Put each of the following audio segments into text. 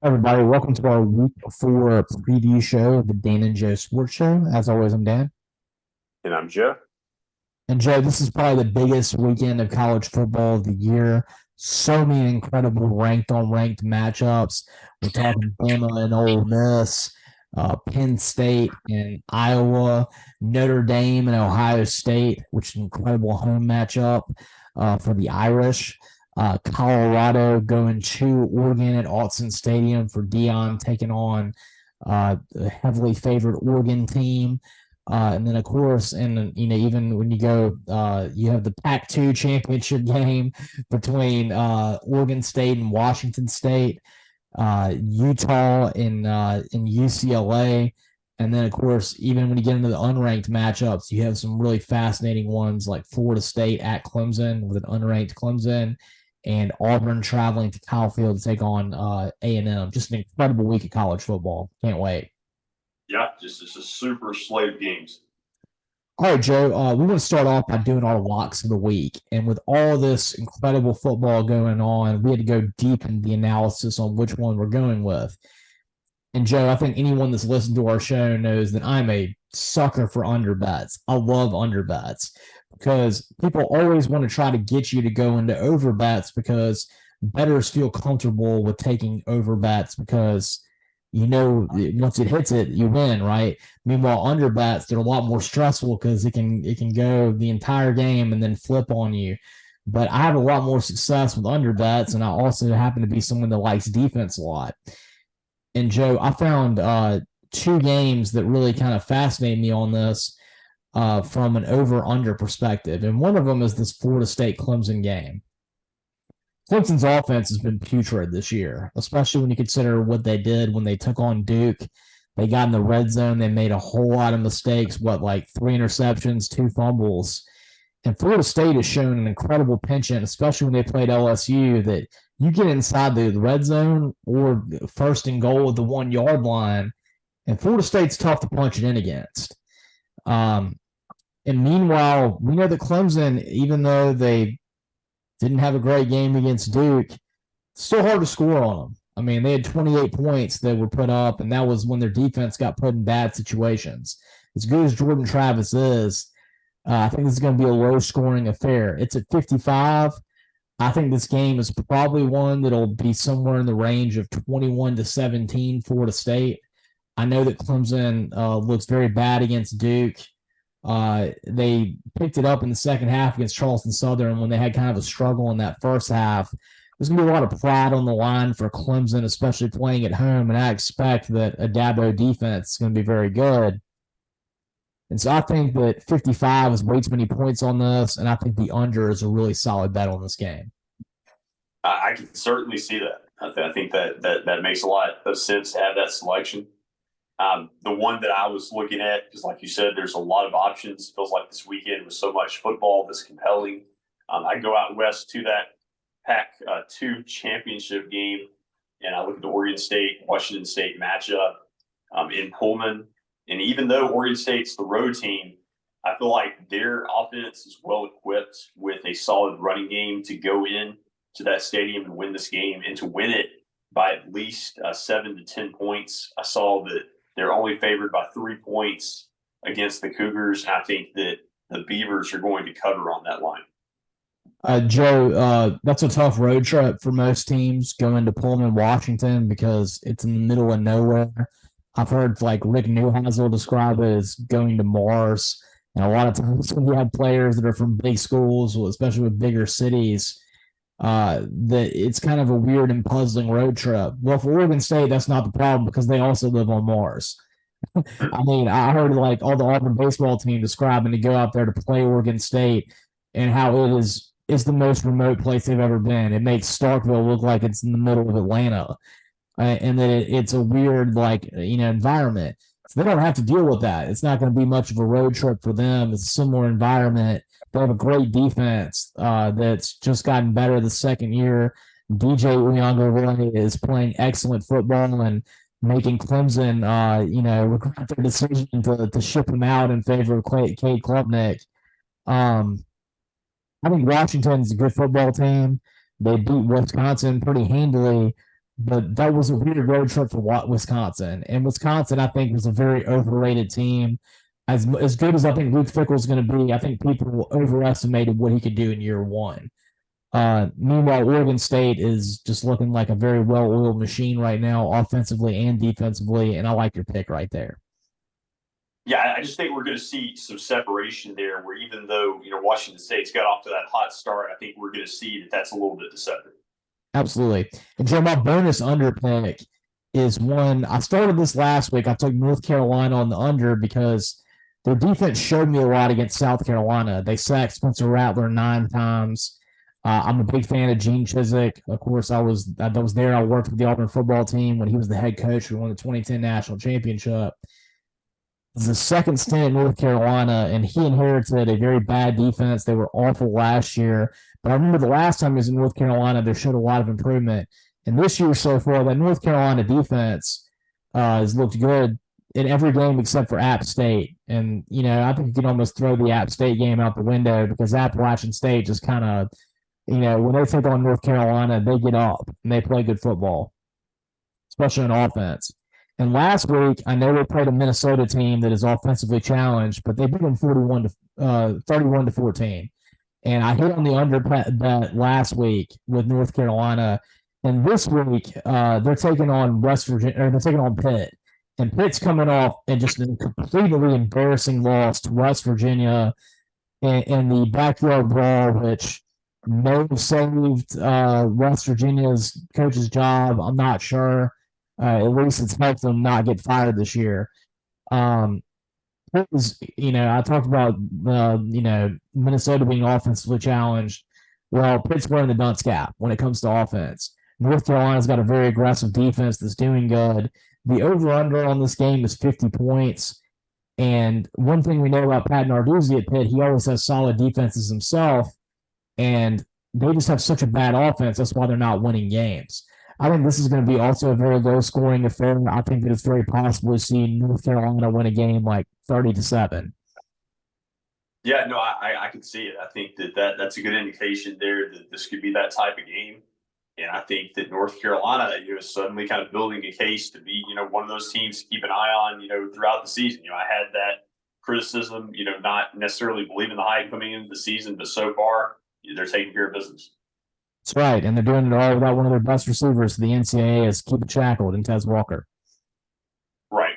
Everybody, welcome to our week 4 preview show of the Dan and Joe Sports Show. As always, I'm Dan. And I'm Joe. And Joe, this is probably the biggest weekend of college football of the year. So many incredible ranked on ranked matchups. We're talking Bama and Ole Miss, Penn State and Iowa, Notre Dame and Ohio State, which is an incredible home matchup for the Irish. Colorado going to Oregon at Autzen Stadium for Dion taking on the heavily favored Oregon team. And then, of course, even when you go, you have the Pac-2 championship game between Oregon State and Washington State, Utah and UCLA. And then, of course, even when you get into the unranked matchups, you have some really fascinating ones like Florida State at Clemson with an unranked Clemson, and Auburn traveling to Kyle Field to take on A&M. Just an incredible week of college football. Can't wait. Yeah, just a super slate of games. All right, Joe, we want to start off by doing our locks of the week. And with all this incredible football going on, we had to go deep in the analysis on which one we're going with. And Joe, I think anyone that's listened to our show knows that I'm a sucker for underbets. I love underbets because people always want to try to get you to go into overbets because bettors feel comfortable with taking overbets because once it hits it, you win, right? Meanwhile, underbets, they're a lot more stressful because it can go the entire game and then flip on you. But I have a lot more success with underbets, and I also happen to be someone that likes defense a lot. And Joe, I found two games that really kind of fascinate me on this from an over-under perspective. And one of them is this Florida State Clemson game. Clemson's offense has been putrid this year, especially when you consider what they did when they took on Duke. They got in the red zone. They made a whole lot of mistakes, like 3 interceptions, 2 fumbles. And Florida State has shown an incredible penchant, especially when they played LSU, that you get inside the red zone or first and goal at the 1-yard line, and Florida State's tough to punch it in against. And meanwhile, we know that Clemson, even though they didn't have a great game against Duke, still hard to score on them. I mean, they had 28 points that were put up, and that was when their defense got put in bad situations. As good as Jordan Travis is, I think this is going to be a low-scoring affair. It's at 55. I think this game is probably one that'll be somewhere in the range of 21-17 Florida State. I know that Clemson looks very bad against Duke. They picked it up in the second half against Charleston Southern when they had kind of a struggle in that first half. There's going to be a lot of pride on the line for Clemson, especially playing at home, and I expect that a Dabo defense is going to be very good. And so I think that 55 is way too many points on this, and I think the under is a really solid bet on this game. I can certainly see that. I think that makes a lot of sense to have that selection. The one that I was looking at, because like you said, there's a lot of options. It feels like this weekend was so much football that's compelling. I go out west to that Pac-2 championship game, and I look at the Oregon State-Washington State matchup in Pullman. And even though Oregon State's the road team, I feel like their offense is well-equipped with a solid running game to go in to that stadium and win this game, and to win it by at least 7 to 10 points. I saw that they're only favored by 3 points against the Cougars. I think that the Beavers are going to cover on that line. Joe, that's a tough road trip for most teams going to Pullman, Washington, because it's in the middle of nowhere. I've heard like Rick Neuheisel describe it as going to Mars. And a lot of times when you have players that are from big schools, especially with bigger cities, that it's kind of a weird and puzzling road trip. Well, for Oregon State, that's not the problem because they also live on Mars. I mean, I heard like all the Auburn baseball team describing to go out there to play Oregon State and how it's the most remote place they've ever been. It makes Starkville look like it's in the middle of Atlanta. And that it's a weird, environment. So they don't have to deal with that. It's not going to be much of a road trip for them. It's a similar environment. They have a great defense that's just gotten better the second year. DJ Uyunglele is playing excellent football and making Clemson, regret their decision to ship him out in favor of Cade Klubnik. I think Washington's a good football team. They beat Wisconsin pretty handily. But that was a weird road trip for Wisconsin. And Wisconsin, I think, was a very overrated team. As good as I think Luke Fickell's going to be, I think people overestimated what he could do in year one. Meanwhile, Oregon State is just looking like a very well-oiled machine right now, offensively and defensively, and I like your pick right there. Yeah, I just think we're going to see some separation there where even though, Washington State's got off to that hot start, I think we're going to see that that's a little bit deceptive. Absolutely. And Joe, my bonus under pick is one. I started this last week. I took North Carolina on the under because their defense showed me a lot against South Carolina. They sacked Spencer Rattler 9 times. I'm a big fan of Gene Chizik. Of course, I was there. I worked with the Auburn football team when he was the head coach who won the 2010 national championship. It was the second stint in North Carolina, and he inherited a very bad defense. They were awful last year. But I remember the last time he was in North Carolina, they showed a lot of improvement. And this year so far, that North Carolina defense has looked good in every game except for App State. And, I think you can almost throw the App State game out the window because Appalachian State just kind of, when they take on North Carolina, they get up and they play good football, especially on offense. And last week, I know they played a Minnesota team that is offensively challenged, but they beat them 31-14. And I hit on the under bet last week with North Carolina. And this week, they're taking on West Virginia, or they're taking on Pitt. And Pitt's coming off and just a completely embarrassing loss to West Virginia in the backyard brawl, which may have saved West Virginia's coach's job. I'm not sure. At least it's helped them not get fired this year. I talked about Minnesota being offensively challenged. Well, Pitt's wearing the dunce cap when it comes to offense. North Carolina's got a very aggressive defense that's doing good. The over-under on this game is 50 points. And one thing we know about Pat Narduzzi at Pitt, he always has solid defenses himself. And they just have such a bad offense. That's why they're not winning games. I think this is going to be also a very low-scoring affair. I think that it's very possible to see North Carolina win a game like 30-7. Yeah, no, I can see it. I think that's a good indication there that this could be that type of game. And I think that North Carolina, is suddenly kind of building a case to be, one of those teams to keep an eye on, throughout the season. I had that criticism, not necessarily believing the hype coming into the season, but so far they're taking care of business. That's right, and they're doing it all without one of their best receivers. The NCAA is Keep It Shackled and Tez Walker. Right.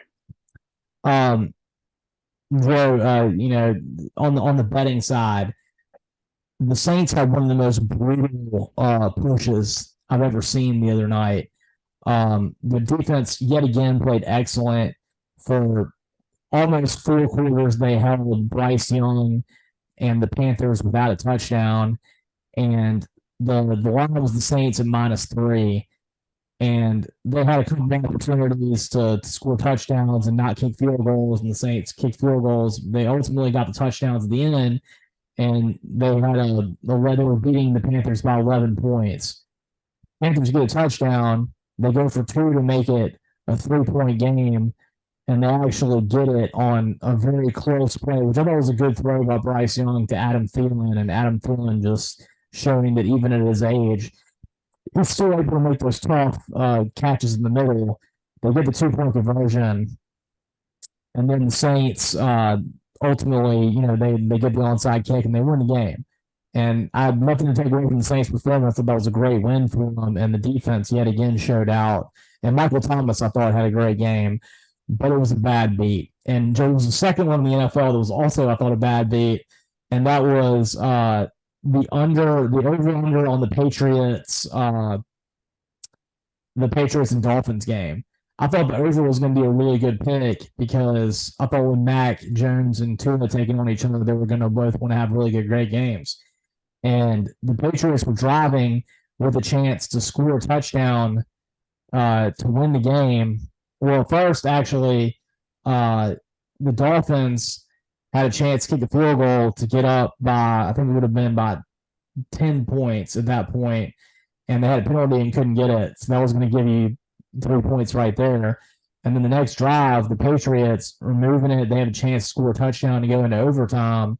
Joe, on the betting side, the Saints had one of the most brutal pushes I've ever seen the other night. The defense yet again played excellent for almost 4 quarters. They held Bryce Young and the Panthers without a touchdown, and the line was the Saints at -3, and they had a couple of opportunities to score touchdowns and not kick field goals, and the Saints kicked field goals. They ultimately got the touchdowns at the end, and they were beating the Panthers by 11 points. Panthers get a touchdown. They go for 2 to make it a 3-point game, and they actually get it on a very close play, which I thought was a good throw by Bryce Young to Adam Thielen, and Adam Thielen just showing that even at his age, he's still able to make those tough catches in the middle. They get the 2-point conversion, and then the Saints ultimately, they get the onside kick and they win the game. And I have nothing to take away from the Saints' performance. I thought that was a great win for them, and the defense yet again showed out. And Michael Thomas, I thought, had a great game, but it was a bad beat. And Joe was the second one in the NFL that was also, I thought, a bad beat, and that was the over-under on the Patriots and Dolphins game. I thought the over was going to be a really good pick because I thought when Mac Jones and Tua taking on each other, they were going to both want to have really great games. And the Patriots were driving with a chance to score a touchdown to win the game. Well, first, actually, the Dolphins had a chance to kick a field goal to get up by, I think it would have been by 10 points at that point, and they had a penalty and couldn't get it. So that was going to give you 3 points right there. And then the next drive, the Patriots are moving it. They have a chance to score a touchdown to go into overtime,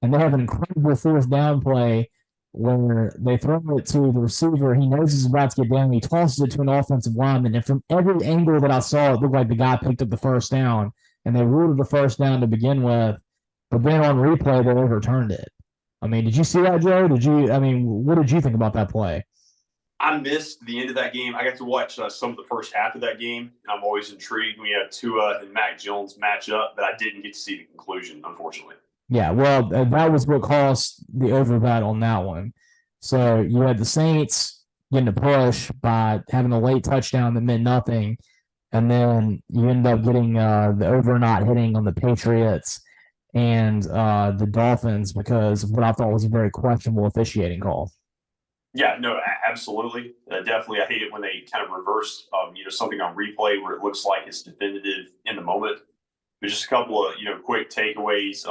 and they have an incredible 4th down play where they throw it to the receiver. He knows he's about to get down. He tosses it to an offensive lineman. And from every angle that I saw, it looked like the guy picked up the first down. And they ruled the first down to begin with. But then on replay, they overturned it. I mean, did you see that, Joe? What did you think about that play? I missed the end of that game. I got to watch some of the first half of that game. I'm always intrigued when you have Tua and Mac Jones match up, but I didn't get to see the conclusion, unfortunately. Yeah, well, that was what cost the overbet on that one. So you had the Saints getting a push by having a late touchdown that meant nothing, and then you end up getting the over not hitting on the Patriots and the Dolphins because of what I thought was a very questionable officiating call. Yeah, no, absolutely. Definitely. I hate it when they kind of reverse, something on replay where it looks like it's definitive in the moment. But just a couple of, quick takeaways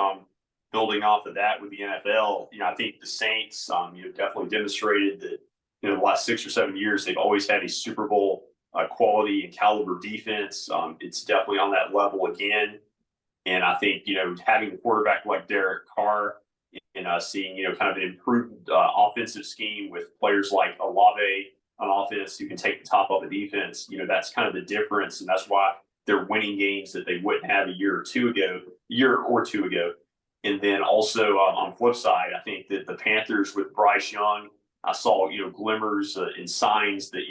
building off of that with the NFL. I think the Saints, definitely demonstrated that, the last 6 or 7 years, they've always had a Super Bowl quality and caliber defense. It's definitely on that level again. And I think, having a quarterback like Derek Carr and seeing, kind of an improved offensive scheme with players like Olave on offense who can take the top of the defense, that's kind of the difference. And that's why they're winning games that they wouldn't have a year or two ago. And then also on the flip side, I think that the Panthers with Bryce Young, I saw, glimmers and signs that,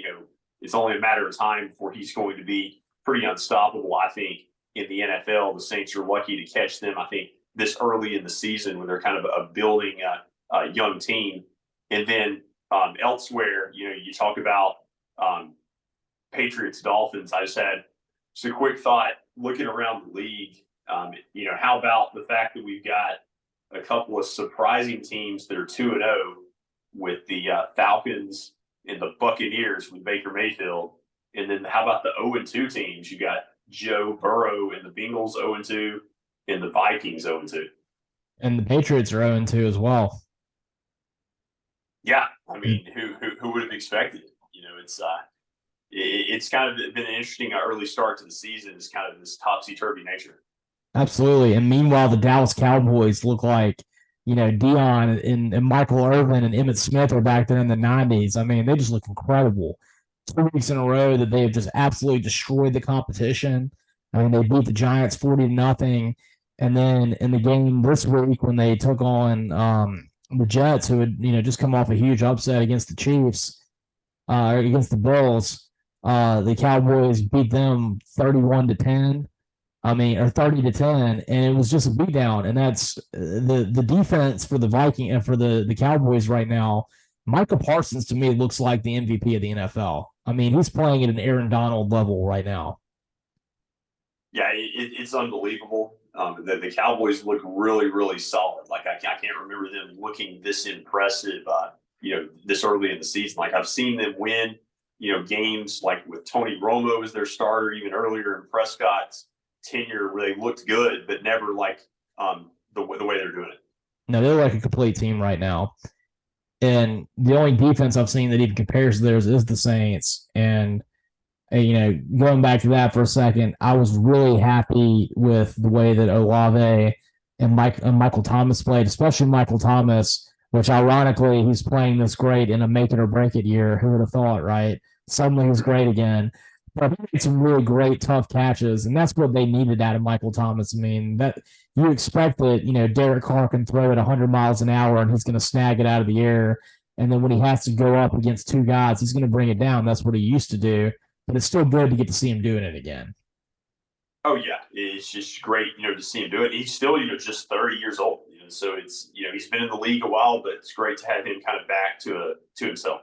it's only a matter of time before he's going to be pretty unstoppable. I think in the NFL, the Saints are lucky to catch them, I think, this early in the season when they're kind of a building a young team. And then elsewhere, you talk about Patriots, Dolphins. I just had a quick thought looking around the league. How about the fact that we've got a couple of surprising teams that are 2-0 with the Falcons and the Buccaneers with Baker Mayfield. And then how about the 0-2 teams? You got Joe Burrow and the Bengals 0-2 and the Vikings 0-2. And the Patriots are 0-2 as well. Yeah, I mean, who would have expected? It's kind of been an interesting early start to the season. It's kind of this topsy-turvy nature. Absolutely. And meanwhile, the Dallas Cowboys look like, Dion and Michael Irvin and Emmitt Smith are back there in the 90s. I mean, they just look incredible. 2 weeks in a row that they have just absolutely destroyed the competition. I mean, they beat the Giants 40-0. And then in the game this week when they took on the Jets, who had, just come off a huge upset against the Chiefs, against the Bills, the Cowboys beat them 31-10. Or 30-10, and it was just a beatdown. And that's the defense for the Viking and for the Cowboys right now. Micah Parsons to me looks like the MVP of the NFL. I mean, he's playing at an Aaron Donald level right now. Yeah, it's unbelievable. The Cowboys look really, really solid. Like I can't remember them looking this impressive. This early in the season. Like I've seen them win, games like with Tony Romo as their starter, even earlier in Prescott's tenure where they looked good, but never like the way they're doing it. No, they're like a complete team right now. And the only defense I've seen that even compares to theirs is the Saints. And, going back to that for a second, I was really happy with the way that Olave and Michael Thomas played, especially Michael Thomas, which ironically he's playing this great in a make it or break it year. Who would have thought, right? Suddenly he's great again. But he made some really great, tough catches, and that's what they needed out of Michael Thomas. I mean, that you expect that, Derek Carr can throw it 100 miles an hour and he's going to snag it out of the air. And then when he has to go up against two guys, he's going to bring it down. That's what he used to do. But it's still good to get to see him doing it again. Oh, yeah. It's just great, to see him do it. He's still, just 30 years old. So it's, he's been in the league a while, but it's great to have him kind of back to himself.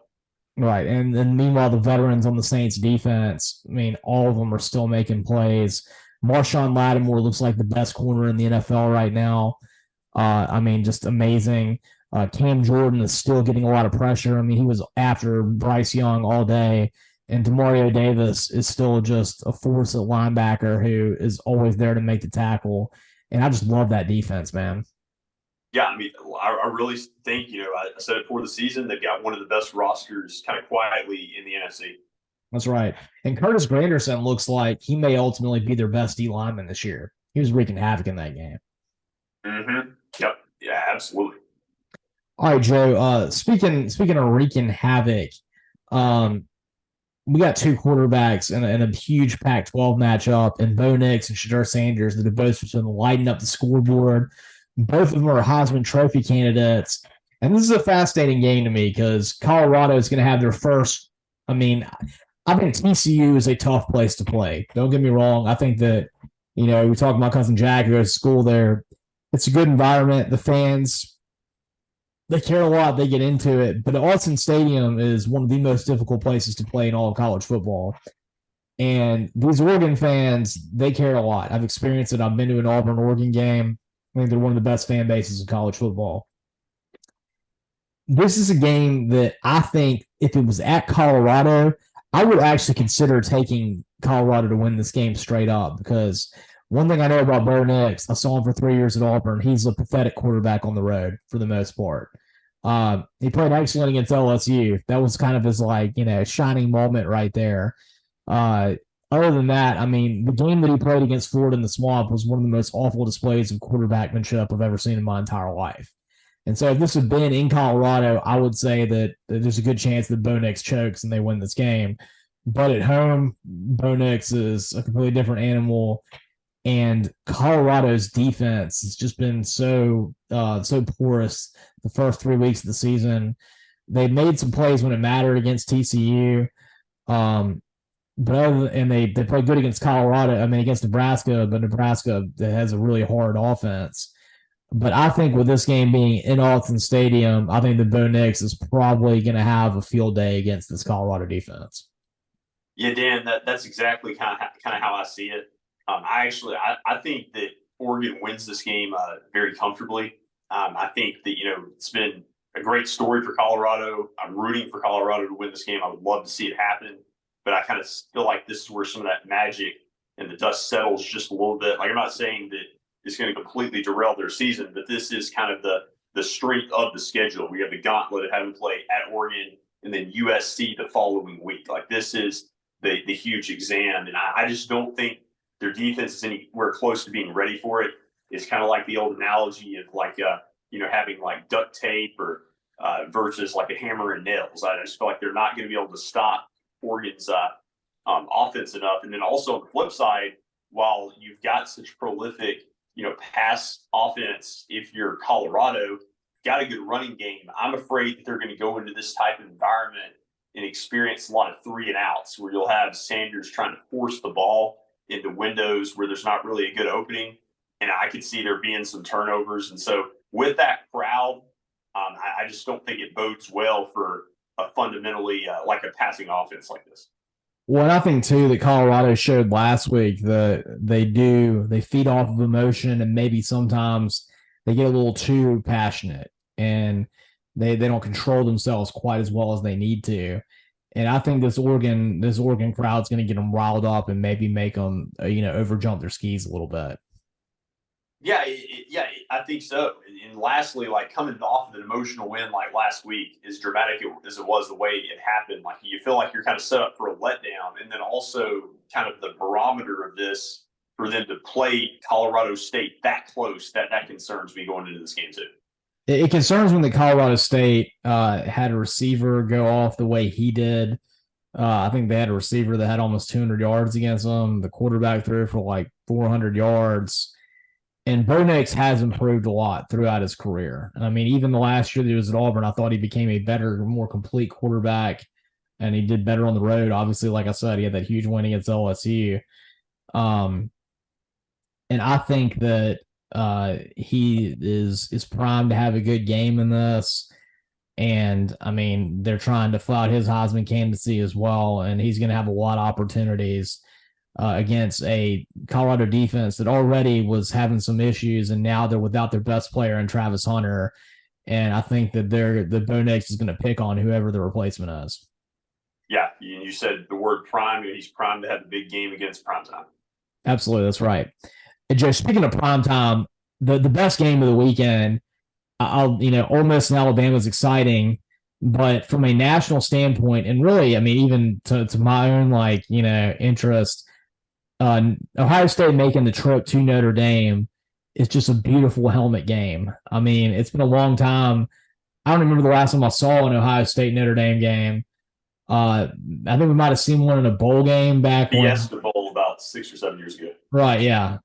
Right. And then meanwhile, the veterans on the Saints defense, all of them are still making plays. Marshawn Lattimore looks like the best corner in the NFL right now. Just amazing. Cam Jordan is still getting a lot of pressure. He was after Bryce Young all day. And Demario Davis is still just a force at linebacker who is always there to make the tackle. And I just love that defense, man. Yeah, I really think, I said it before the season, they've got one of the best rosters kind of quietly in the NFC. That's right. And Curtis Granderson looks like he may ultimately be their best D lineman this year. He was wreaking havoc in that game. Mm-hmm. Yep. Yeah, absolutely. All right, Joe. Speaking of wreaking havoc, um, we got two quarterbacks in a huge Pac-12 matchup, and Bo Nix and Shedeur Sanders that have both been lighting up the scoreboard. Both of them are Heisman Trophy candidates, and this is a fascinating game to me because Colorado is going to have their first. I mean, I think TCU is a tough place to play. Don't get me wrong. I think that we talk about cousin Jack who goes to school there. It's a good environment. The fans they care a lot. They get into it, but Autzen Stadium is one of the most difficult places to play in all of college football. And these Oregon fans, they care a lot. I've experienced it. I've been to an Auburn Oregon game. I think they're one of the best fan bases in college football. This is a game that I think if it was at Colorado, I would actually consider taking Colorado to win this game straight up because one thing I know about Bo Nix, I saw him for 3 years at Auburn. He's a pathetic quarterback on the road for the most part. He played excellent against LSU. That was kind of his shining moment right there. Other than that, I mean, the game that he played against Florida in the Swamp was one of the most awful displays of quarterbackmanship I've ever seen in my entire life. And so if this had been in Colorado, I would say that there's a good chance that Bo Nix chokes and they win this game. But at home, Bo Nix is a completely different animal. And Colorado's defense has just been so porous the first 3 weeks of the season. They made some plays when it mattered against TCU. And they played good against Colorado. I mean, against Nebraska, but Nebraska has a really hard offense. But I think with this game being in Autzen Stadium, I think the Bo Nix is probably going to have a field day against this Colorado defense. Yeah, Dan, that's exactly kind of how I see it. I think that Oregon wins this game very comfortably. I think that it's been a great story for Colorado. I'm rooting for Colorado to win this game. I would love to see it happen, but I kind of feel like this is where some of that magic and the dust settles just a little bit. Like I'm not saying that it's going to completely derail their season, but this is kind of the strength of the schedule. We have the gauntlet of having to play at Oregon and then USC the following week. Like this is the huge exam, and I just don't think their defense is anywhere close to being ready for it. It's kind of like the old analogy of having like duct tape or versus like a hammer and nails. I just feel like they're not going to be able to stop Oregon's offense enough. And then also on the flip side, while you've got such prolific, pass offense, if you're Colorado, got a good running game, I'm afraid that they're going to go into this type of environment and experience a lot of 3 and outs where you'll have Sanders trying to force the ball into windows where there's not really a good opening. And I could see there being some turnovers. And so with that crowd, I just don't think it bodes well for a fundamentally like a passing offense like this. Well, and I think too that Colorado showed last week that they feed off of emotion and maybe sometimes they get a little too passionate and they don't control themselves quite as well as they need to. And I think this Oregon crowd's going to get them riled up and maybe make them, overjump their skis a little bit. Yeah, I think so. And lastly, like coming off of an emotional win like last week, as dramatic as it was the way it happened, like you feel like you're kind of set up for a letdown. And then also kind of the barometer of this for them to play Colorado State that close, that concerns me going into this game too. It concerns when the Colorado State had a receiver go off the way he did. I think they had a receiver that had almost 200 yards against them. The quarterback threw for like 400 yards. And Bo Nix has improved a lot throughout his career. And I mean, even the last year that he was at Auburn, I thought he became a better, more complete quarterback, and he did better on the road. Obviously, like I said, he had that huge win against LSU. And I think that he is primed to have a good game in this. And I mean, they're trying to fight his Heisman candidacy as well, and he's going to have a lot of opportunities against a Colorado defense that already was having some issues, and now they're without their best player in Travis Hunter. And I think that the Bo Nix is going to pick on whoever the replacement is. Yeah, you said the word prime. He's primed to have the big game against Primetime. Absolutely, that's right. And Joe, speaking of Primetime, the best game of the weekend, Ole Miss and Alabama is exciting, but from a national standpoint, and really, I mean, even to my own interest, Ohio State making the trip to Notre Dame is just a beautiful helmet game. I mean, it's been a long time I don't remember the last time I saw an Ohio State Notre Dame game. I think we might have seen one in a bowl game back when. Fiesta Bowl about 6 or 7 years ago. Right, yeah.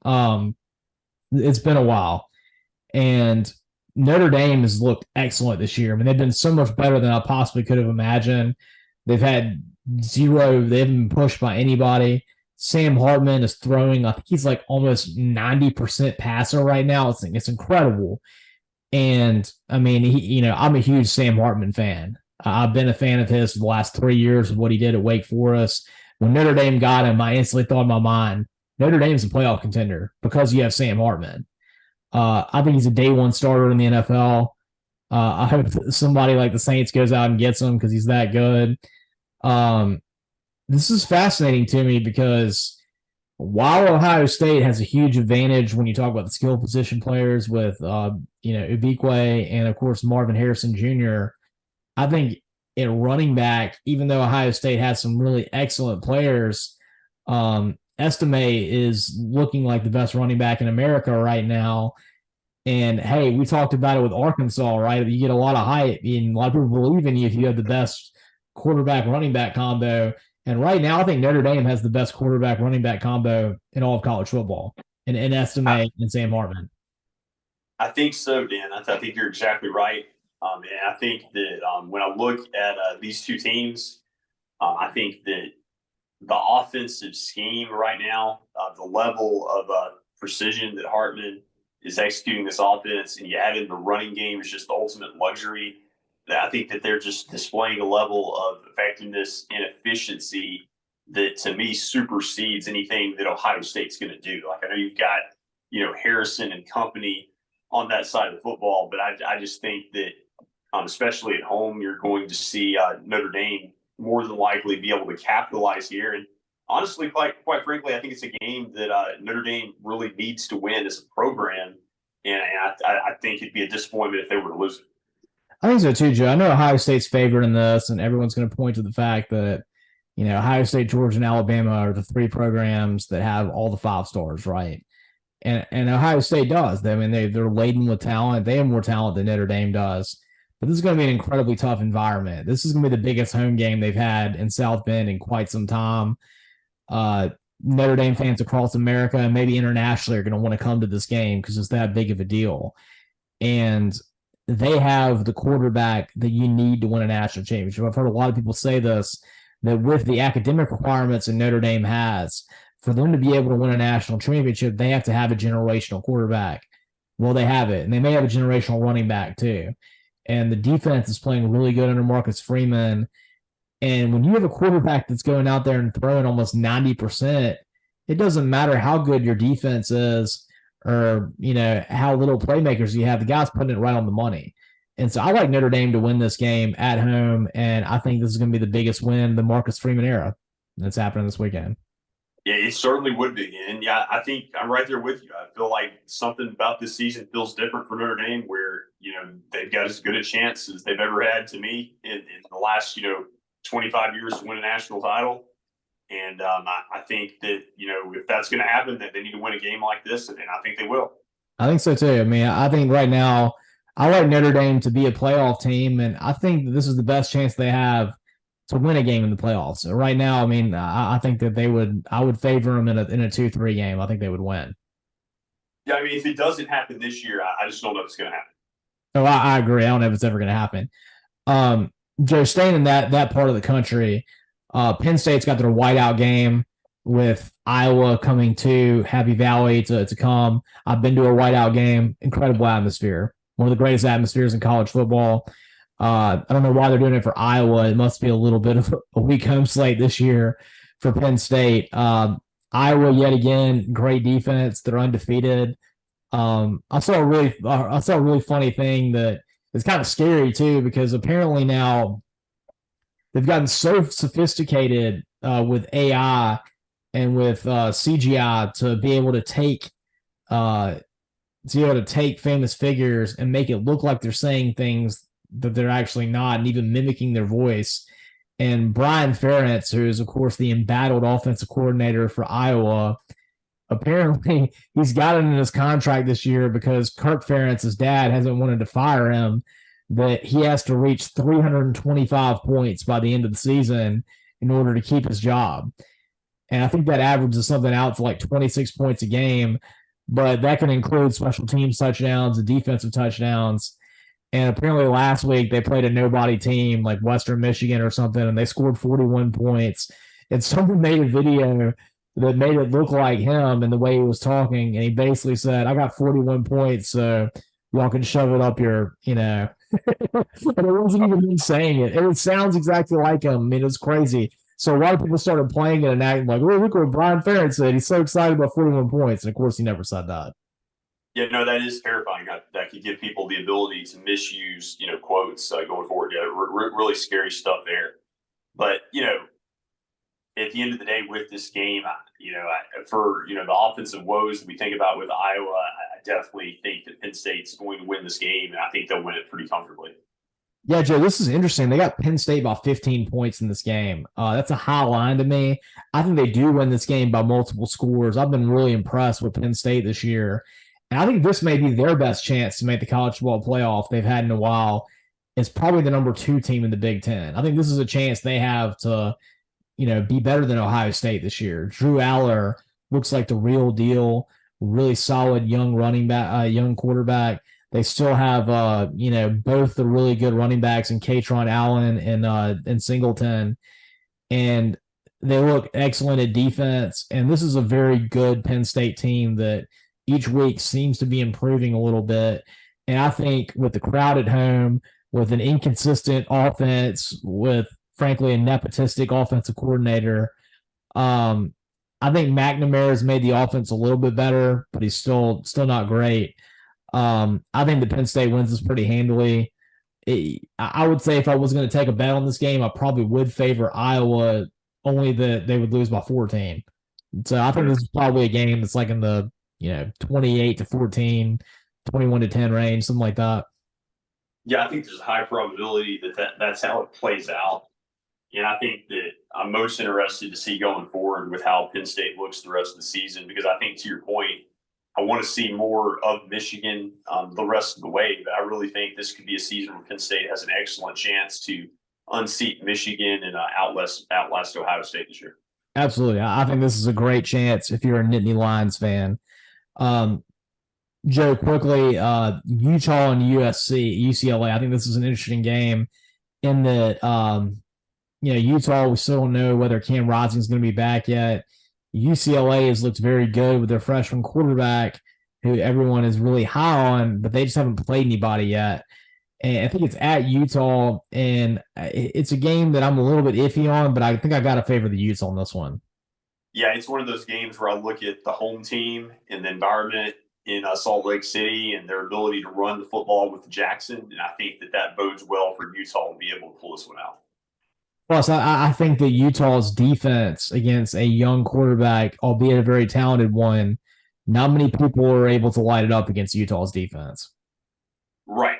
It's been a while. And Notre Dame has looked excellent this year. I mean, they've been so much better than I possibly could have imagined. They haven't been pushed by anybody. Sam Hartman is throwing, I think he's like almost 90% passer right now. It's incredible. And I mean, I'm a huge Sam Hartman fan. I've been a fan of his for the last 3 years of what he did at Wake Forest. When Notre Dame got him, I instantly thought in my mind, Notre Dame's a playoff contender because you have Sam Hartman. I think he's a day one starter in the NFL. I hope somebody like the Saints goes out and gets him because he's that good. This is fascinating to me because while Ohio State has a huge advantage when you talk about the skill position players with, Ubikwe and, of course, Marvin Harrison Jr., I think at running back, even though Ohio State has some really excellent players, Estime is looking like the best running back in America right now. And, hey, we talked about it with Arkansas, right? You get a lot of hype, and a lot of people believe in you if you have the best quarterback-running back combo. And right now, I think Notre Dame has the best quarterback-running back combo in all of college football, in Estime and Sam Hartman. I think so, Dan. I think you're exactly right. And I think that when I look at these two teams, I think that the offensive scheme right now, the level of precision that Hartman is executing this offense, and you add in the running game is just the ultimate luxury. I think that they're just displaying a level of effectiveness and efficiency that, to me, supersedes anything that Ohio State's going to do. Like, I know you've got, Harrison and company on that side of the football, but I just think that, especially at home, you're going to see Notre Dame more than likely be able to capitalize here. And honestly, quite frankly, I think it's a game that Notre Dame really needs to win as a program. And I think it'd be a disappointment if they were to lose it. I think so too, Joe. I know Ohio State's favored in this, and everyone's going to point to the fact that, Ohio State, Georgia, and Alabama are the three programs that have all the 5 stars, right? And Ohio State does. They're laden with talent. They have more talent than Notre Dame does. But this is going to be an incredibly tough environment. This is going to be the biggest home game they've had in South Bend in quite some time. Notre Dame fans across America and maybe internationally are going to want to come to this game because it's that big of a deal. And they have the quarterback that you need to win a national championship. I've heard a lot of people say this, that with the academic requirements that Notre Dame has, for them to be able to win a national championship, they have to have a generational quarterback. Well, they have it, and they may have a generational running back too. And the defense is playing really good under Marcus Freeman. And when you have a quarterback that's going out there and throwing almost 90%, it doesn't matter how good your defense is or, how little playmakers you have. The guy's putting it right on the money. And so I like Notre Dame to win this game at home, and I think this is going to be the biggest win, the Marcus Freeman era that's happening this weekend. Yeah, it certainly would be. And, yeah, I think I'm right there with you. I feel like something about this season feels different for Notre Dame where, they've got as good a chance as they've ever had, to me, in the last, 25 years to win a national title. And I think that, if that's going to happen, that they need to win a game like this, and I think they will. I think so, too. I think right now I like Notre Dame to be a playoff team, and I think that this is the best chance they have to win a game in the playoffs. So right now, I think that I would favor them in a 2-3 game. I think they would win. Yeah, if it doesn't happen this year, I just don't know if it's going to happen. Oh, I agree. I don't know if it's ever going to happen. Joe, staying in that part of the country, Penn State's got their whiteout game with Iowa coming to Happy Valley to come. I've been to a whiteout game. Incredible atmosphere. One of the greatest atmospheres in college football. I don't know why they're doing it for Iowa. It must be a little bit of a weak home slate this year for Penn State. Iowa, yet again, great defense. They're undefeated. I saw a really funny thing that is kind of scary too, because apparently now they've gotten so sophisticated with AI and with CGI to be able to take famous figures and make it look like they're saying things that they're actually not, and even mimicking their voice. And Brian Ferentz, who is, of course, the embattled offensive coordinator for Iowa, apparently he's got it in his contract this year because Kirk Ferentz's dad hasn't wanted to fire him that he has to reach 325 points by the end of the season in order to keep his job. And I think that averages something out to like 26 points a game, but that can include special teams touchdowns and defensive touchdowns. And apparently last week they played a nobody team like Western Michigan or something, and they scored 41 points. And someone made a video that made it look like him and the way he was talking. And he basically said, I got 41 points, so y'all can shove it up your, and it wasn't even him saying it. It sounds exactly like him. I mean, it's crazy. So a lot of people started playing it and acting like, oh, look what Brian Ferentz said. He's so excited about 41 points. And of course, he never said that. Yeah, no, that is terrifying. That could give people the ability to misuse, quotes going forward. Yeah, really scary stuff there. But, at the end of the day with this game, for the offensive woes that we think about with Iowa, I definitely think that Penn State's going to win this game, and I think they'll win it pretty comfortably. Yeah, Joe, this is interesting. They got Penn State by 15 points in this game. That's a high line to me. I think they do win this game by multiple scores. I've been really impressed with Penn State this year. And I think this may be their best chance to make the college football playoff they've had in a while. It's probably the number 2 team in the Big Ten. I think this is a chance they have to, be better than Ohio State this year. Drew Aller looks like the real deal, really solid young running back, young quarterback. They still have, both the really good running backs in Katron Allen and Singleton. And they look excellent at defense. And this is a very good Penn State team that each week seems to be improving a little bit. And I think with the crowd at home, with an inconsistent offense, with frankly a nepotistic offensive coordinator, I think McNamara's made the offense a little bit better, but he's still not great. I think the Penn State wins this pretty handily. I would say if I was going to take a bet on this game, I probably would favor Iowa, only that they would lose by 14. So I think this is probably a game that's like in the 28-14, 21-10 range, something like that. Yeah, I think there's a high probability that's how it plays out. And I think that I'm most interested to see going forward with how Penn State looks the rest of the season, because I think, to your point, I want to see more of Michigan the rest of the way. But I really think this could be a season where Penn State has an excellent chance to unseat Michigan and outlast Ohio State this year. Absolutely. I think this is a great chance if you're a Nittany Lions fan. Joe, quickly, Utah and UCLA. I think this is an interesting game in that, Utah, we still don't know whether Cam Rising is going to be back yet. UCLA has looked very good with their freshman quarterback, who everyone is really high on, but they just haven't played anybody yet. And I think it's at Utah, and it's a game that I'm a little bit iffy on, but I think I got to favor the Utes on this one. Yeah, it's one of those games where I look at the home team and the environment in Salt Lake City and their ability to run the football with Jackson, and I think that bodes well for Utah to be able to pull this one out. Plus, I think that Utah's defense against a young quarterback, albeit a very talented one, not many people are able to light it up against Utah's defense. Right.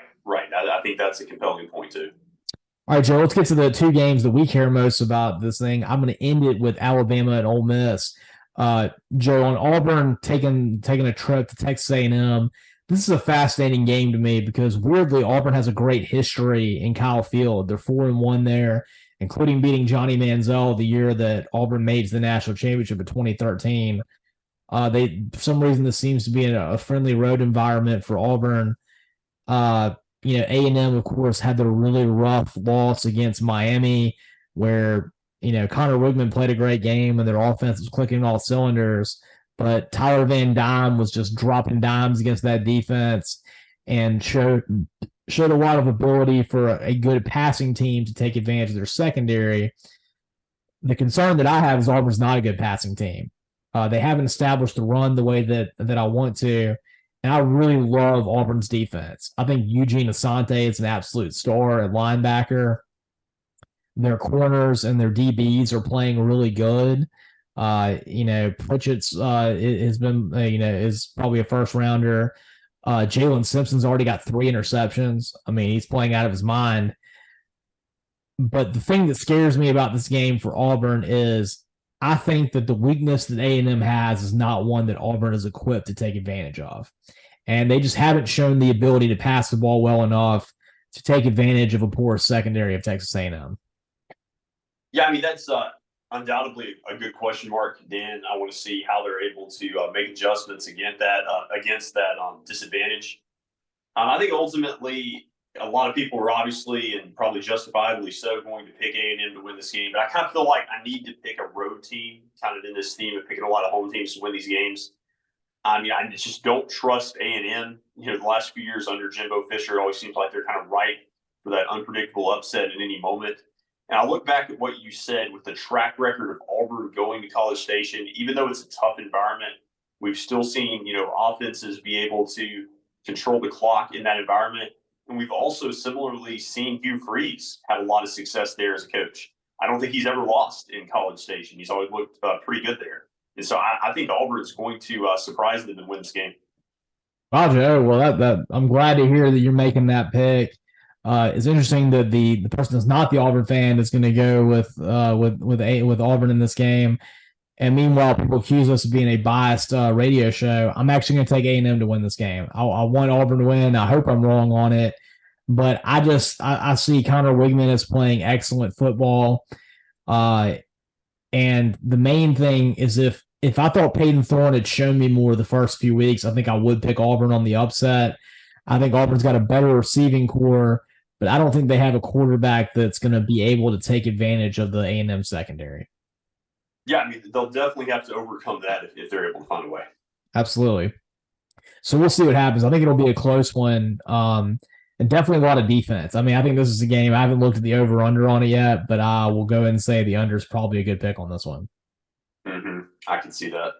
I think that's a compelling point, too. All right, Joe, let's get to the 2 games that we care most about this thing. I'm going to end it with Alabama and Ole Miss. Joe, on Auburn taking a trip to Texas A&M, this is a fascinating game to me because, weirdly, Auburn has a great history in Kyle Field. They're 4-1 there, including beating Johnny Manziel the year that Auburn made the national championship in 2013. For some reason, this seems to be a friendly road environment for Auburn. A&M, of course, had the really rough loss against Miami where, Connor Wigman played a great game and their offense was clicking all cylinders. But Tyler Van Dyne was just dropping dimes against that defense and showed a lot of ability for a good passing team to take advantage of their secondary. The concern that I have is Auburn's not a good passing team. They haven't established the run the way that I want to. And I really love Auburn's defense. I think Eugene Asante is an absolute star at linebacker. Their corners and their DBs are playing really good. Pritchett's has been, is probably a first rounder. Jalen Simpson's already got 3 interceptions. I mean, he's playing out of his mind. But the thing that scares me about this game for Auburn is I think that the weakness that A&M has is not one that Auburn is equipped to take advantage of. And they just haven't shown the ability to pass the ball well enough to take advantage of a poor secondary of Texas A&M? Yeah, I mean, that's undoubtedly a good question mark, Dan. I want to see how they're able to make adjustments against that disadvantage. I think ultimately a lot of people are obviously and probably justifiably so going to pick A&M to win this game, but I kind of feel like I need to pick a road team, kind of in this theme of picking a lot of home teams to win these games. I mean, I just don't trust A&M. The last few years under Jimbo Fisher, it always seems like they're kind of ripe for that unpredictable upset at any moment. And I look back at what you said with the track record of Auburn going to College Station, even though it's a tough environment, we've still seen, offenses be able to control the clock in that environment. And we've also similarly seen Hugh Freeze have a lot of success there as a coach. I don't think he's ever lost in College Station. He's always looked pretty good there. And so I think Auburn's going to surprise them and win this game. Roger. Well, that I'm glad to hear that you're making that pick. It's interesting that the person that's not the Auburn fan is going to go with Auburn in this game. And meanwhile, people accuse us of being a biased radio show. I'm actually going to take A&M to win this game. I want Auburn to win. I hope I'm wrong on it, but I see Connor Wigman as playing excellent football. And the main thing is if I thought Peyton Thorne had shown me more the first few weeks, I think I would pick Auburn on the upset. I think Auburn's got a better receiving core, but I don't think they have a quarterback that's going to be able to take advantage of the A&M secondary. Yeah, I mean, they'll definitely have to overcome that if they're able to find a way. Absolutely. So we'll see what happens. I think it'll be a close one, and definitely a lot of defense. I mean, I think this is a game. I haven't looked at the over-under on it yet, but I will go and say the under is probably a good pick on this one. Mm-hmm. I can see that.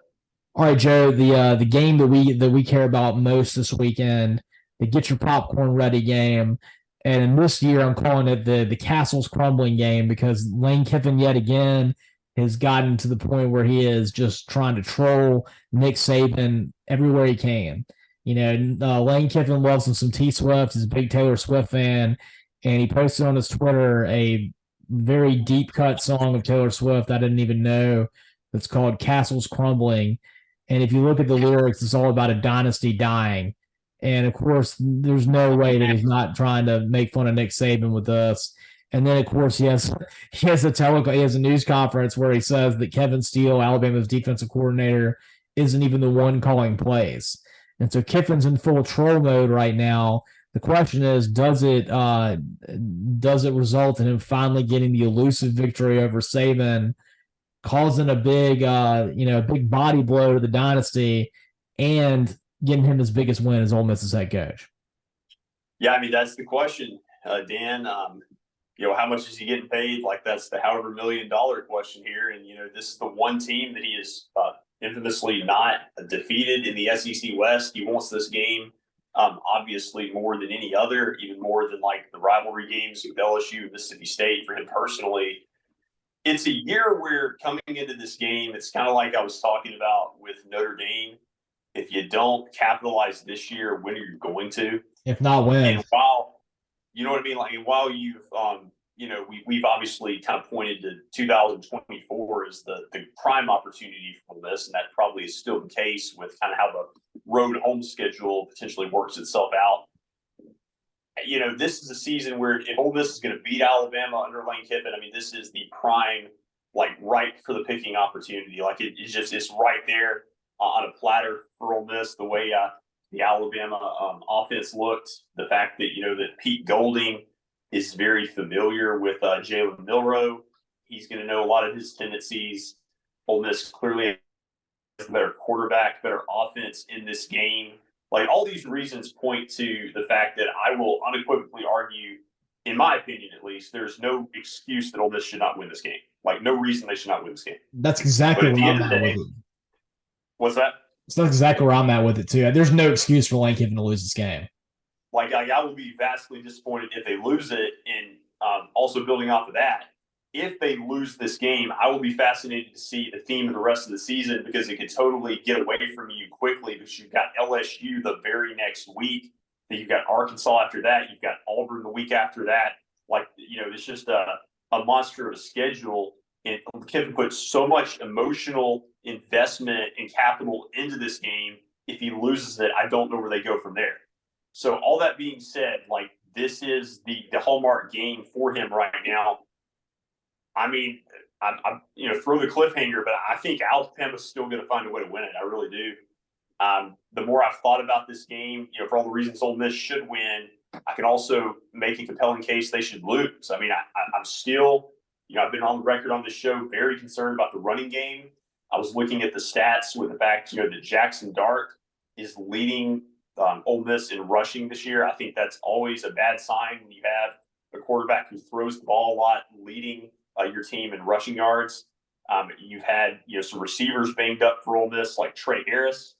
All right, Joe. The game that we care about most this weekend, the get your popcorn ready game. And this year, I'm calling it the castle's crumbling game because Lane Kiffin yet again has gotten to the point where he is just trying to troll Nick Saban everywhere he can. Lane Kiffin loves him some T Swift. He's a big Taylor Swift fan, and he posted on his Twitter a very deep cut song of Taylor Swift I didn't even know. That's called "Castles Crumbling," and if you look at the lyrics, it's all about a dynasty dying. And of course, there's no way that he's not trying to make fun of Nick Saban with us. And then, of course, he has a news conference where he says that Kevin Steele, Alabama's defensive coordinator, isn't even the one calling plays. And so Kiffin's in full troll mode right now. The question is, does it result in him finally getting the elusive victory over Saban, causing a big body blow to the dynasty, and getting him his biggest win as Ole Miss's head coach? Yeah, I mean, that's the question, Dan. How much is he getting paid? Like, that's the however $1 million question here. And, this is the one team that he is infamously not defeated in the SEC West. He wants this game, obviously, more than any other, even more than like the rivalry games with LSU and Mississippi State for him personally. It's a year where coming into this game, it's kind of like I was talking about with Notre Dame. If you don't capitalize this year, when are you going to? If not, when? And while, you know what I mean? Like, while you've, we've obviously kind of pointed to 2024 as the prime opportunity for this, and that probably is still the case with kind of how the road home schedule potentially works itself out. This is a season where if Ole Miss is going to beat Alabama under Lane Kiffin, I mean, this is the prime, like, right for the picking opportunity. Like, it's right there on a platter for Ole Miss, the way the Alabama offense looked, the fact that, that Pete Golding is very familiar with Jalen Milroe. He's going to know a lot of his tendencies. Ole Miss clearly has a better quarterback, better offense in this game. Like, all these reasons point to the fact that I will unequivocally argue, in my opinion at least, there's no excuse that Ole Miss should not win this game. Like, no reason they should not win this game. That's exactly where I'm at with it. What's that? So that's exactly where I'm at with it, too. There's no excuse for Lane Kiffin to lose this game. Like, I will be vastly disappointed if they lose it. And also building off of that, if they lose this game, I will be fascinated to see the theme of the rest of the season, because it could totally get away from you quickly, because you've got LSU the very next week. Then you've got Arkansas after that. You've got Auburn the week after that. Like, it's just a monster of a schedule. And Kiffin put so much emotional investment and capital into this game. If he loses it, I don't know where they go from there. So all that being said, like, this is the hallmark game for him right now. I mean, I throw the cliffhanger, but I think Alabama's still going to find a way to win it. I really do. The more I've thought about this game, for all the reasons Ole Miss should win, I can also make a compelling case they should lose. I mean, I'm still, I've been on the record on this show very concerned about the running game. I was looking at the stats with the fact, that Jackson Dart is leading Ole Miss in rushing this year. I think that's always a bad sign when you have a quarterback who throws the ball a lot, leading your team in rushing yards. You've had some receivers banged up for Ole Miss, like Trey Harris.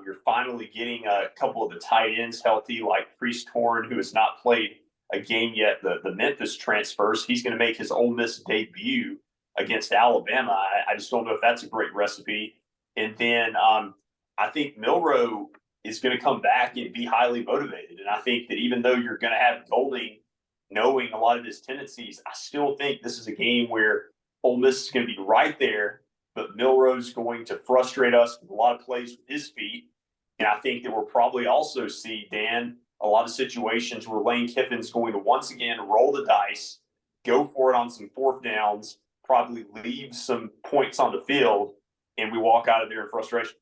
You're finally getting a couple of the tight ends healthy, like Priest Horn, who has not played a game yet. The Memphis transfers. He's going to make his Ole Miss debut against Alabama. I just don't know if that's a great recipe. And then I think Milroe is going to come back and be highly motivated. And I think that even though you're going to have Golding knowing a lot of his tendencies, I still think this is a game where Ole Miss is going to be right there, but Milroe's going to frustrate us with a lot of plays with his feet. And I think that we'll probably also see, Dan, a lot of situations where Lane Kiffin's going to once again roll the dice, go for it on some fourth downs, probably leave some points on the field, and we walk out of there in frustration.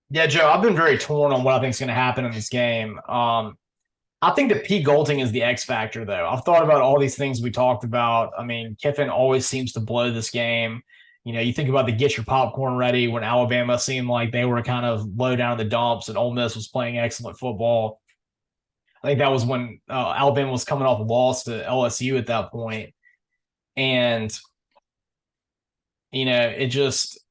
Yeah, Joe, I've been very torn on what I think is going to happen in this game. I think that Pete Golding is the X factor, though. I've thought about all these things we talked about. I mean, Kiffin always seems to blow this game. You think about the get your popcorn ready when Alabama seemed like they were kind of low down in the dumps and Ole Miss was playing excellent football. I think that was when Alabama was coming off a loss to LSU at that point. And, it just –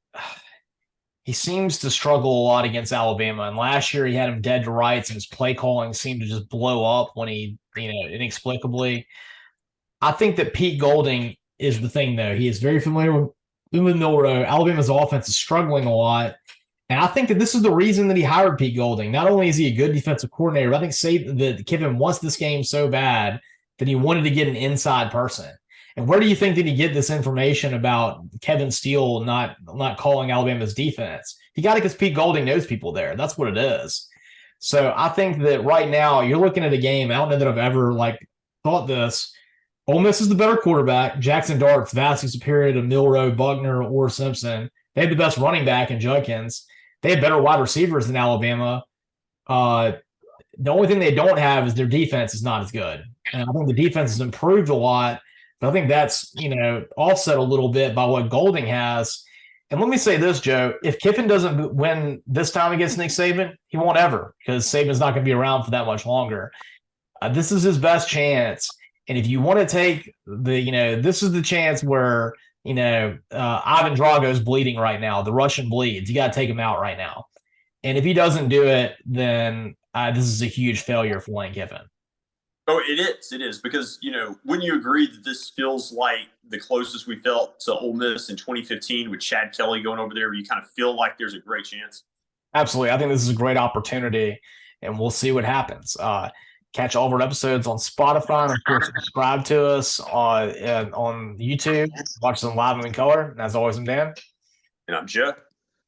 he seems to struggle a lot against Alabama. And last year he had him dead to rights and his play calling seemed to just blow up when he, inexplicably. I think that Pete Golding is the thing, though. He is very familiar with Milroe. Alabama's offense is struggling a lot. And I think that this is the reason that he hired Pete Golding. Not only is he a good defensive coordinator, but I think that Kiffin wants this game so bad that he wanted to get an inside person. And where do you think that he get this information about Kevin Steele not calling Alabama's defense? He got it because Pete Golding knows people there. That's what it is. So I think that right now you're looking at a game. I don't know that I've ever thought this. Ole Miss is the better quarterback. Jackson Dart's vastly superior to Milroe, Buckner, or Simpson. They have the best running back in Judkins. They have better wide receivers than Alabama. The only thing they don't have is their defense is not as good. And I think the defense has improved a lot. But I think that's, offset a little bit by what Golding has. And let me say this, Joe. If Kiffin doesn't win this time against Nick Saban, he won't ever, because Saban's not going to be around for that much longer. This is his best chance. And if you want to take this is the chance where, Ivan Drago's bleeding right now. The Russian bleeds. You got to take him out right now. And if he doesn't do it, then this is a huge failure for Lane Kiffin. Oh, it is because, wouldn't you agree that this feels like the closest we felt to Ole Miss in 2015 with Chad Kelly going over there, where you kind of feel like there's a great chance? Absolutely. I think this is a great opportunity, and we'll see what happens. Catch all of our episodes on Spotify, and of course, subscribe to us on YouTube. Watch them live and in color. And as always, I'm Dan. And I'm Joe.